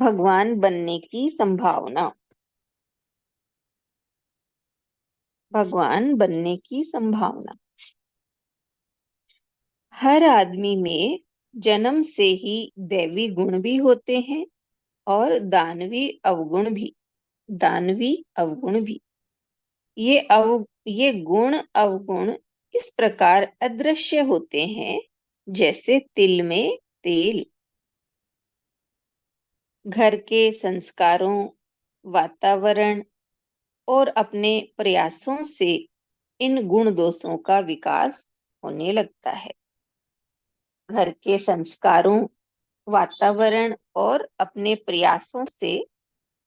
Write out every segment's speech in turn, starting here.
भगवान बनने की संभावना। भगवान बनने की संभावना। हर आदमी में जन्म से ही दैवी गुण भी होते हैं और दानवी अवगुण भी। ये गुण अवगुण इस प्रकार अदृश्य होते हैं, जैसे तिल में तेल। घर के संस्कारों, वातावरण और अपने प्रयासों से इन गुण दोषों का विकास होने लगता है। घर के संस्कारों, वातावरण और अपने प्रयासों से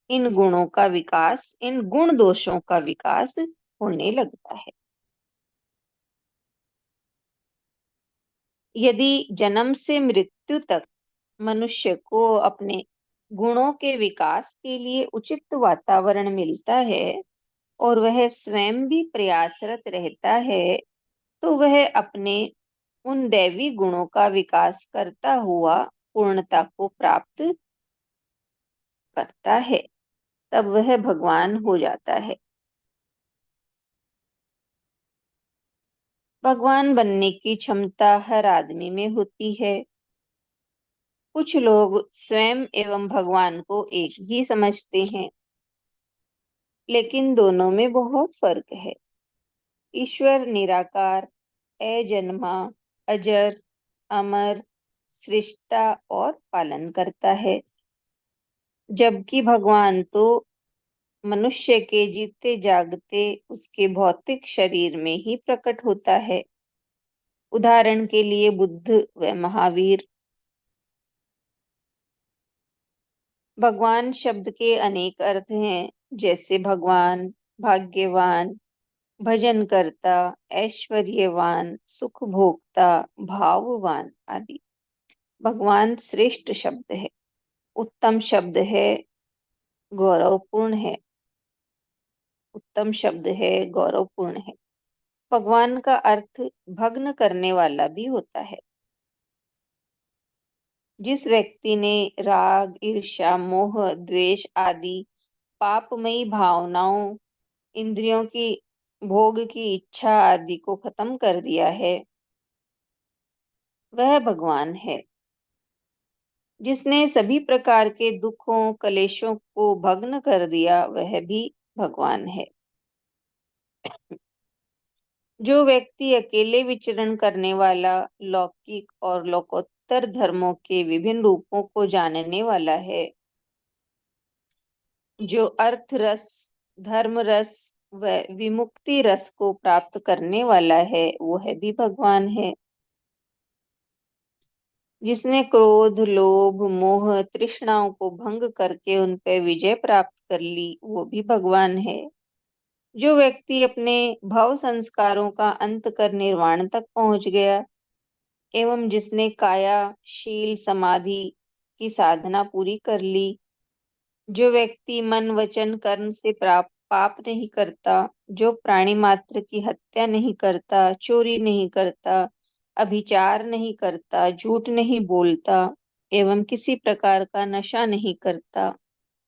इन गुण दोषों का विकास होने लगता है। यदि जन्म से मृत्यु तक मनुष्य को अपने गुणों के विकास के लिए उचित वातावरण मिलता है और वह स्वयं भी प्रयासरत रहता है, तो वह अपने उन दैवी गुणों का विकास करता हुआ पूर्णता को प्राप्त करता है। तब वह भगवान हो जाता है। भगवान बनने की क्षमता हर आदमी में होती है। कुछ लोग स्वयं एवं भगवान को एक ही समझते हैं, लेकिन दोनों में बहुत फर्क है। ईश्वर निराकार, अजन्मा, अजर, अमर, सृष्टा और पालन करता है, जबकि भगवान तो मनुष्य के जीते जागते उसके भौतिक शरीर में ही प्रकट होता है। उदाहरण के लिए बुद्ध व महावीर। भगवान शब्द के अनेक अर्थ हैं, जैसे भगवान, भाग्यवान, भजनकर्ता, ऐश्वर्यवान, सुख भोक्ता, भाववान आदि। भगवान श्रेष्ठ शब्द है, उत्तम शब्द है, गौरवपूर्ण है। उत्तम शब्द है, गौरवपूर्ण है। भगवान का अर्थ भग्न करने वाला भी होता है। जिस व्यक्ति ने राग, ईर्ष्या, मोह, द्वेष आदि पापमयी भावनाओं, इंद्रियों की भोग की इच्छा आदि को खत्म कर दिया है, वह भगवान है। जिसने सभी प्रकार के दुखों, कलेशों को भग्न कर दिया, वह भी भगवान है। जो व्यक्ति अकेले विचरण करने वाला, लौकिक और लोकोत्तर धर्मों के विभिन्न रूपों को जानने वाला है, जो अर्थ रस, धर्म रस व विमुक्ति रस को प्राप्त करने वाला है, वह भी भगवान है। जिसने क्रोध, लोभ, मोह, तृष्णाओं को भंग करके उन पे विजय प्राप्त कर ली, वो भी भगवान है। जो व्यक्ति अपने भव संस्कारों का अंत कर निर्वाण तक पहुंच गया एवं जिसने काया, शील, समाधि की साधना पूरी कर ली, जो व्यक्ति मन, वचन, कर्म से प्राप्त पाप नहीं करता, जो प्राणी मात्र की हत्या नहीं करता, चोरी नहीं करता, अभिचार नहीं करता, झूठ नहीं बोलता एवं किसी प्रकार का नशा नहीं करता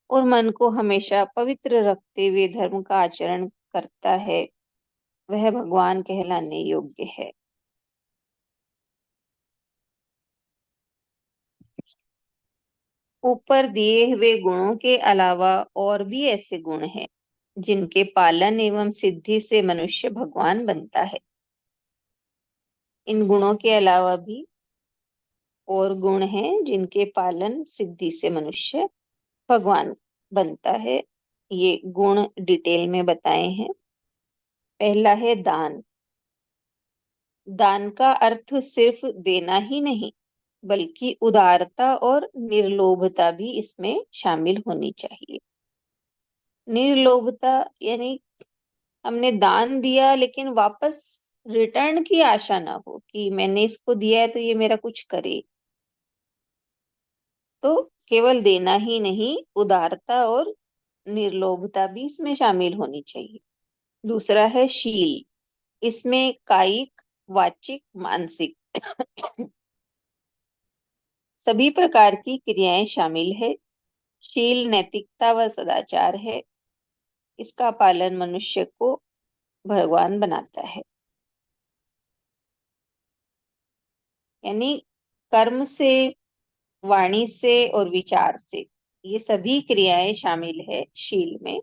और मन को हमेशा पवित्र रखते हुए धर्म का आचरण करता है, वह भगवान कहलाने योग्य है। ऊपर दिए हुए गुणों के अलावा और भी ऐसे गुण हैं जिनके पालन एवं सिद्धि से मनुष्य भगवान बनता है। इन गुणों के अलावा भी और गुण हैं जिनके पालन सिद्धि से मनुष्य भगवान बनता है। ये गुण डिटेल में बताए हैं। पहला है दान। दान का अर्थ सिर्फ देना ही नहीं, बल्कि उदारता और निर्लोभता भी इसमें शामिल होनी चाहिए। निर्लोभता यानी हमने दान दिया लेकिन वापस रिटर्न की आशा ना हो कि मैंने इसको दिया है तो ये मेरा कुछ करे। तो केवल देना ही नहीं, उदारता और निर्लोभता भी इसमें शामिल होनी चाहिए। दूसरा है शील। इसमें कायिक, वाचिक, मानसिक सभी प्रकार की क्रियाएं शामिल है। शील नैतिकता व सदाचार है। इसका पालन मनुष्य को भगवान बनाता है। यानी कर्म से, वाणी से और विचार से, ये सभी क्रियाएं शामिल है शील में।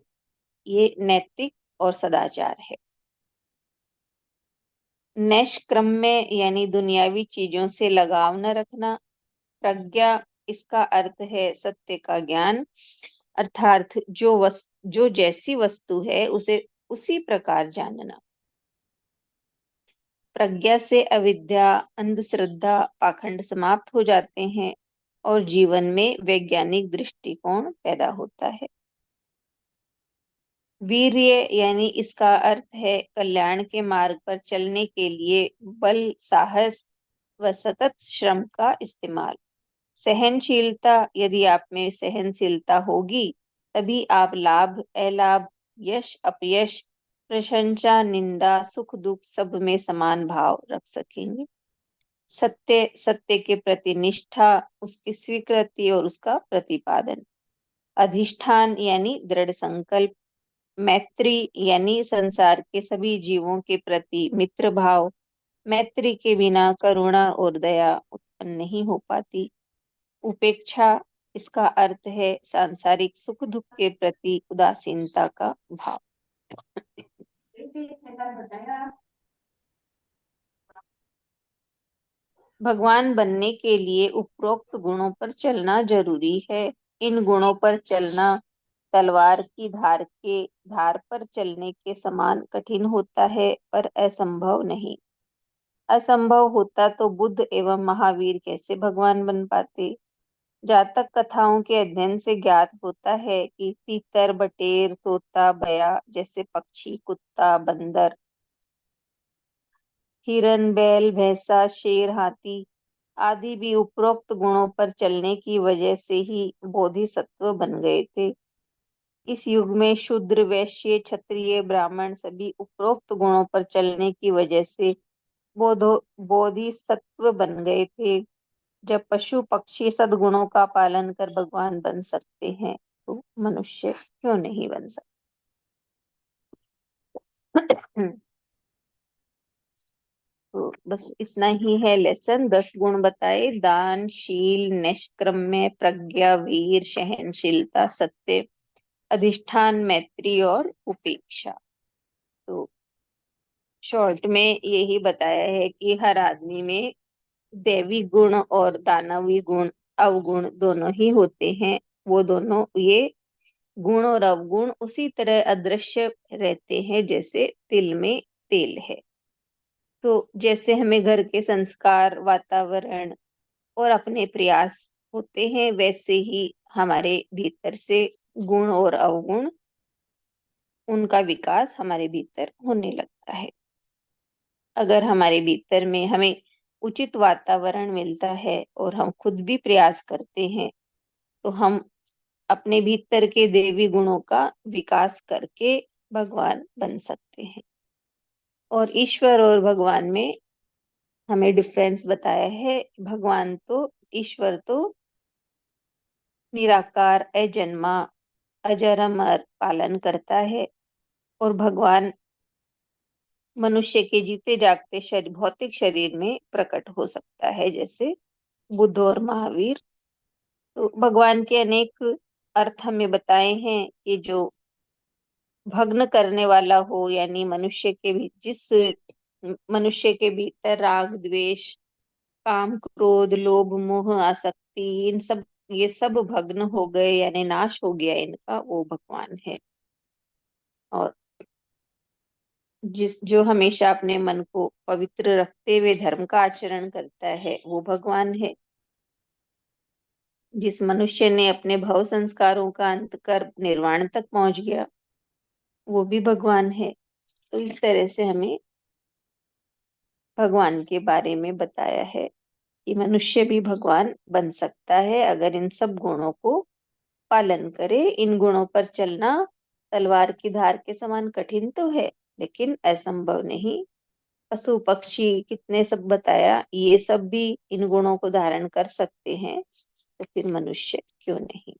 ये नैतिक और सदाचार है। निष्क्रम में यानी दुनियावी चीजों से लगाव न रखना। प्रज्ञा, इसका अर्थ है सत्य का ज्ञान, अर्थात जो जैसी वस्तु है उसे उसी प्रकार जानना। प्रज्ञा से अविद्या, अंधश्रद्धा, पाखंड समाप्त हो जाते हैं और जीवन में वैज्ञानिक दृष्टिकोण पैदा होता है। वीर्य यानी इसका अर्थ है कल्याण के मार्ग पर चलने के लिए बल, साहस व सतत श्रम का इस्तेमाल। सहनशीलता, यदि आप में सहनशीलता होगी तभी आप लाभ, अलाभ, यश, अपयश, प्रशंसा, निंदा, सुख दुख सब में समान भाव रख सकेंगे। सत्य, सत्य के प्रति निष्ठा, उसकी स्वीकृति और उसका प्रतिपादन। अधिष्ठान यानी दृढ़ संकल्प। मैत्री यानी संसार के सभी जीवों के प्रति मित्र भाव। मैत्री के बिना करुणा और दया उत्पन्न नहीं हो पाती। उपेक्षा, इसका अर्थ है सांसारिक सुख दुख के प्रति उदासीनता का भाव। भगवान बनने के लिए उपरोक्त गुणों पर चलना जरूरी है। इन गुणों पर चलना तलवार की धार पर चलने के समान कठिन होता है, पर असंभव नहीं। असंभव होता तो बुद्ध एवं महावीर कैसे भगवान बन पाते। जातक कथाओं के अध्ययन से ज्ञात होता है कि तीतर, बटेर, तोता, बया जैसे पक्षी, कुत्ता, बंदर, हिरन, बैल, भैंसा, शेर, हाथी आदि भी उपरोक्त गुणों पर चलने की वजह से ही बोधिसत्व बन गए थे। इस युग में शूद्र, वैश्य, क्षत्रिय, ब्राह्मण सभी उपरोक्त गुणों पर चलने की वजह से बोधिसत्व बन गए थे। जब पशु पक्षी सद्गुणों का पालन कर भगवान बन सकते हैं तो मनुष्य क्यों नहीं बन सकता। तो बस इतना ही है लेसन। 10 गुण बताए, दान, शील, निष्क्रम्य, प्रज्ञा, वीर, सहनशीलता, सत्य, अधिष्ठान, मैत्री और उपेक्षा। तो शॉर्ट में यही बताया है कि हर आदमी में दैवी गुण और दानवी गुण, अवगुण दोनों ही होते हैं। वो दोनों, ये गुण और अवगुण उसी तरह अदृश्य रहते हैं जैसे तिल में तेल है। तो जैसे हमें घर के संस्कार, वातावरण और अपने प्रयास होते हैं, वैसे ही हमारे भीतर से गुण और अवगुण, उनका विकास हमारे भीतर होने लगता है। अगर हमारे भीतर में हमें उचित वातावरण मिलता है और हम खुद भी प्रयास करते हैं तो हम अपने भीतर के देवी गुणों का विकास करके भगवान बन सकते हैं। और ईश्वर और भगवान में हमें डिफरेंस बताया है। ईश्वर तो निराकार, अजन्मा, अजर, अमर, पालन करता है। और भगवान मनुष्य के जीते जागते शरीर, भौतिक शरीर में प्रकट हो सकता है, जैसे बुद्ध और महावीर। तो भगवान के अनेक अर्थ हमें बताए हैं कि जो भग्न करने वाला हो, यानी मनुष्य के भीतर राग, द्वेष, काम, क्रोध, लोभ, मोह, आसक्ति, ये सब भग्न हो गए यानी नाश हो गया इनका, वो भगवान है। और जो हमेशा अपने मन को पवित्र रखते हुए धर्म का आचरण करता है वो भगवान है। जिस मनुष्य ने अपने भव संस्कारों का अंत कर निर्वाण तक पहुंच गया वो भी भगवान है। तो इस तरह से हमें भगवान के बारे में बताया है कि मनुष्य भी भगवान बन सकता है अगर इन सब गुणों को पालन करे। इन गुणों पर चलना तलवार की धार के समान कठिन तो है, लेकिन असंभव नहीं। पशु पक्षी कितने सब बताया, ये सब भी इन गुणों को धारण कर सकते हैं, तो फिर मनुष्य क्यों नहीं।